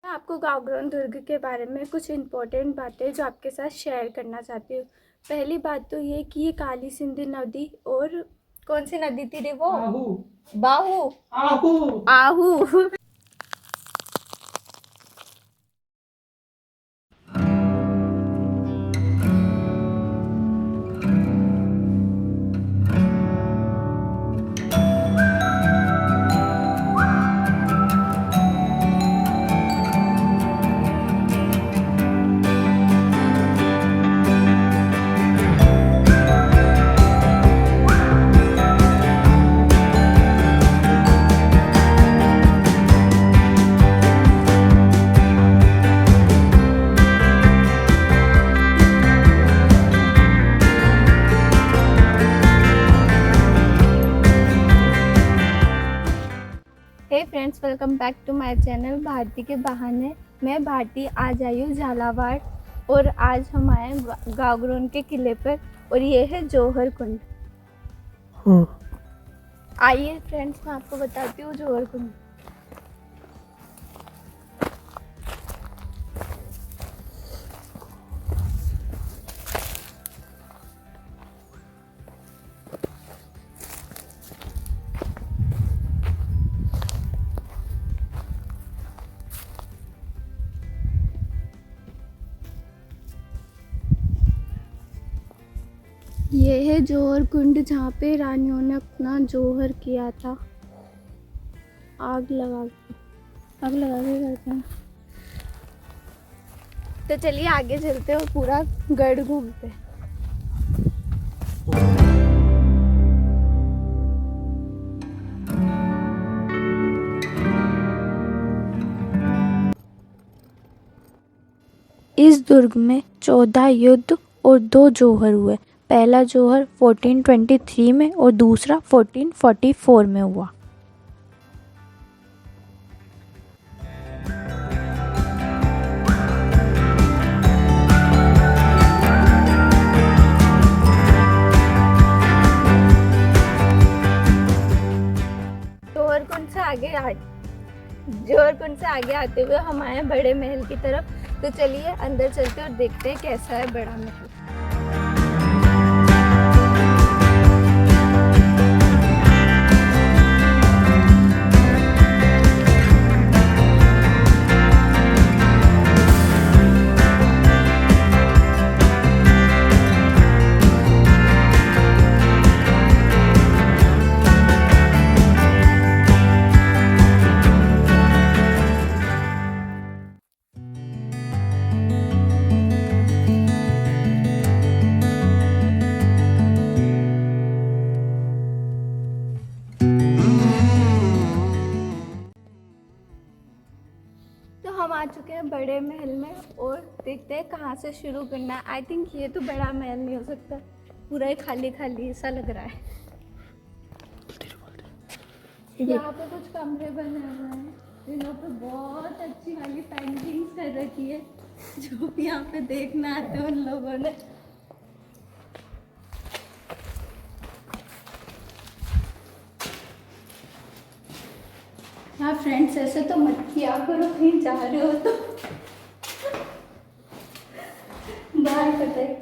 मैं आपको गागरोन दुर्ग के बारे में कुछ इम्पोर्टेंट बातें जो आपके साथ शेयर करना चाहती हूँ। पहली बात तो ये कि ये काली सिंधु नदी और कौन सी नदी थी रे वो? आहू बाहू आहू आहू hey friends, welcome back to my channel Bharti के बहाने। मैं भारती आज आई हूँ झालावाड़ और आज हम आए हैं गागरोन के किले पर और ये है जौहर कुंड। आइए फ्रेंड्स, मैं आपको बताती हूँ जौहर कुंड। ये है जौहर कुंड जहाँ पे रानियों ने अपना जौहर किया था। आग लगा के करते हैं। तो चलिए आगे चलते और पूरा गढ़ घूमते हैं। इस दुर्ग में 14 युद्ध और 2 जौहर हुए। पहला जौहर 1423 में और दूसरा 1444 में हुआ। जौहर कुंड से आगे आते हुए हम आए बड़े महल की तरफ। तो चलिए अंदर चलते और देखते हैं कैसा है बड़ा महल। हम आ चुके हैं बड़े महल में और देखते हैं कहाँ से शुरू करना है। आई थिंक ये तो बड़ा महल नहीं हो सकता, पूरा ही खाली खाली सा लग रहा है। यहाँ पे कुछ कमरे बने हुए हैं, इन्हों पे बहुत अच्छी वाली पेंटिंग्स कर रखी है। जो भी यहाँ पे देखना आते हैं उन लोगों ने। हाँ फ्रेंड्स, ऐसे तो मत किया करो, कहीं जा रहे हो तो बाहर पता है।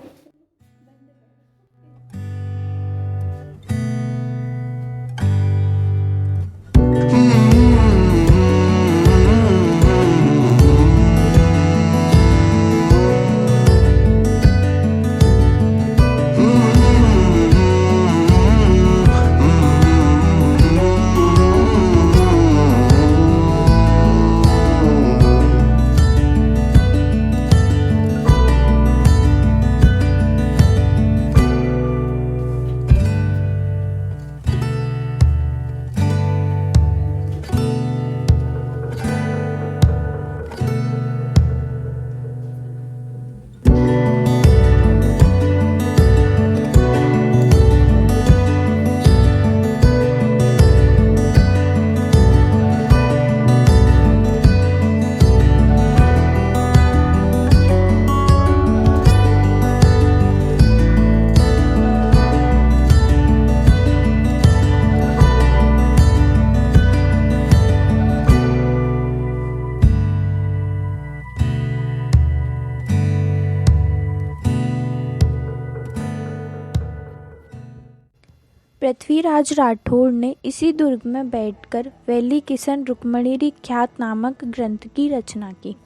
पृथ्वीराज राठौड़ ने इसी दुर्ग में बैठकर वैली किशन रुक्मणी ख्यात नामक ग्रंथ की रचना की।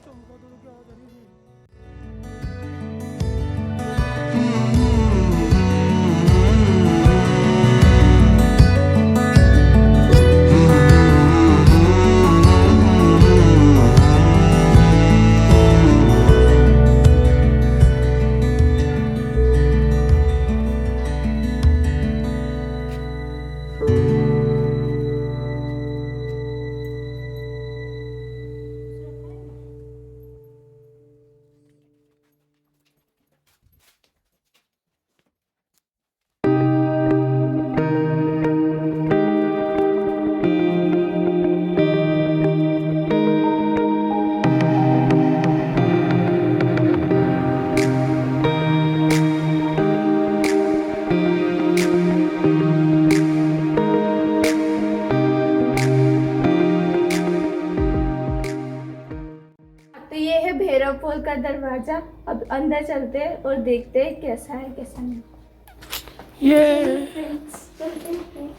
तो ये है भैरव पोल का दरवाजा। अब अंदर चलते हैं और देखते हैं कैसा है कैसा नहीं। फ्रेंड्स चलते हैं।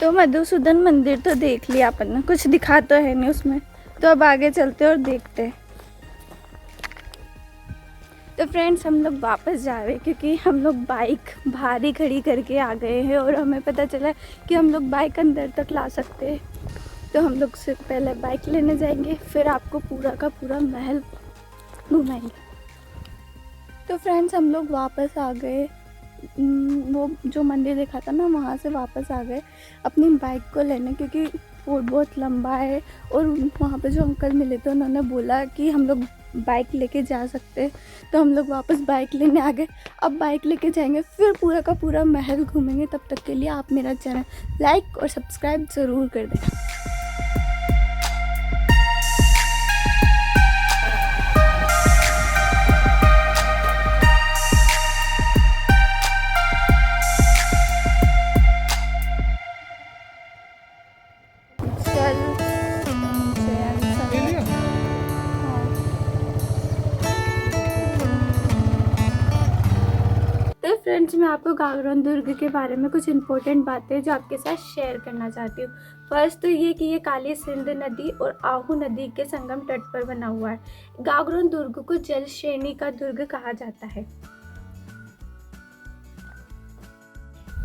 तो मधुसूदन मंदिर तो देख लिया अपन ने, कुछ दिखा तो है नहीं उसमें। तो अब आगे चलते और देखते हैं। तो फ्रेंड्स हम लोग वापस जा रहे हैं क्योंकि हम लोग बाइक बाहर ही खड़ी करके आ गए हैं और हमें पता चला कि हम लोग बाइक अंदर तक ला सकते हैं। तो हम लोग से पहले बाइक लेने जाएंगे, फिर आपको पूरा का पूरा महल घुमाएंगे। तो फ्रेंड्स हम लोग वापस आ गए, वो जो मंदिर देखा था ना वहाँ से वापस आ गए अपनी बाइक को लेने, क्योंकि रोड बहुत लंबा है। और वहाँ पे जो अंकल मिले थे उन्होंने बोला कि हम लोग बाइक लेके जा सकते हैं। तो हम लोग वापस बाइक लेने आ गए। अब बाइक लेके जाएंगे, फिर पूरा का पूरा महल घूमेंगे। तब तक के लिए आप मेरा चैनल लाइक और सब्सक्राइब ज़रूर कर देना। फ्रेंड्स, मैं आपको गागरोन दुर्ग के बारे में कुछ इम्पोर्टेंट बातें जो आपके साथ शेयर करना चाहती हूँ। फर्स्ट तो ये कि ये काली सिंध नदी और आहू नदी के संगम तट पर बना हुआ है। गागरोन दुर्ग को जल श्रेणी का दुर्ग कहा जाता है।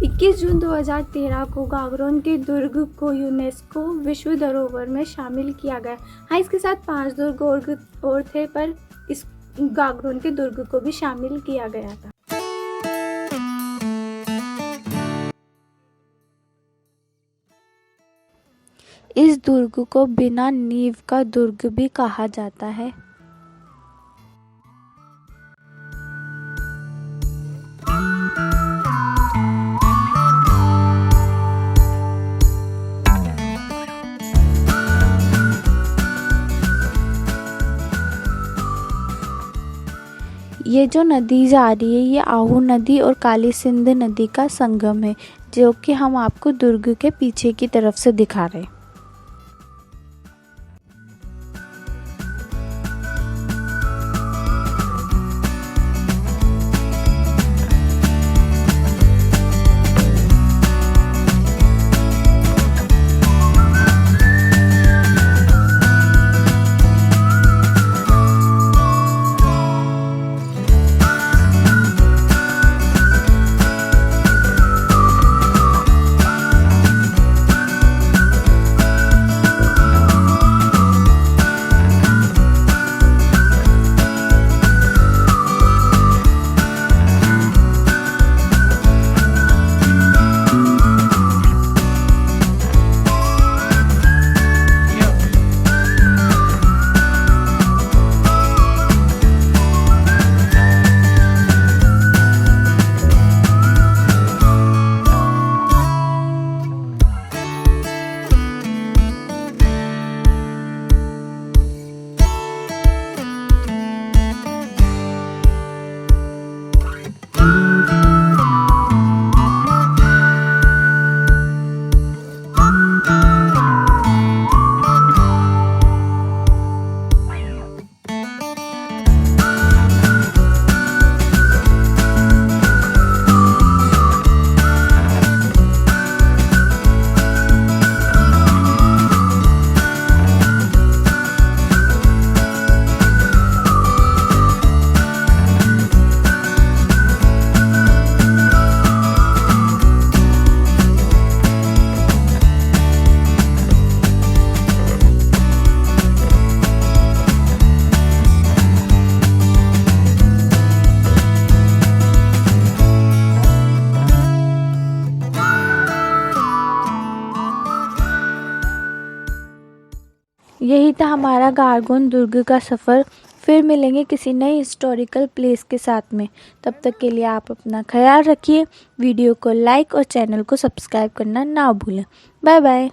21 जून 2013 को गागरोन के दुर्ग को यूनेस्को विश्व धरोहर में शामिल किया गया। हाँ, इसके साथ 5 दुर्ग और थे, पर इस गागरोन के दुर्ग को भी शामिल किया गया था। इस दुर्ग को बिना नींव का दुर्ग भी कहा जाता है। ये जो नदी जा रही है ये आहू नदी और काली सिंध नदी का संगम है, जो कि हम आपको दुर्ग के पीछे की तरफ से दिखा रहे हैं। यही था हमारा गागरोन दुर्ग का सफ़र। फिर मिलेंगे किसी नई हिस्टोरिकल प्लेस के साथ में। तब तक के लिए आप अपना ख्याल रखिए। वीडियो को लाइक और चैनल को सब्सक्राइब करना ना भूलें। Bye bye.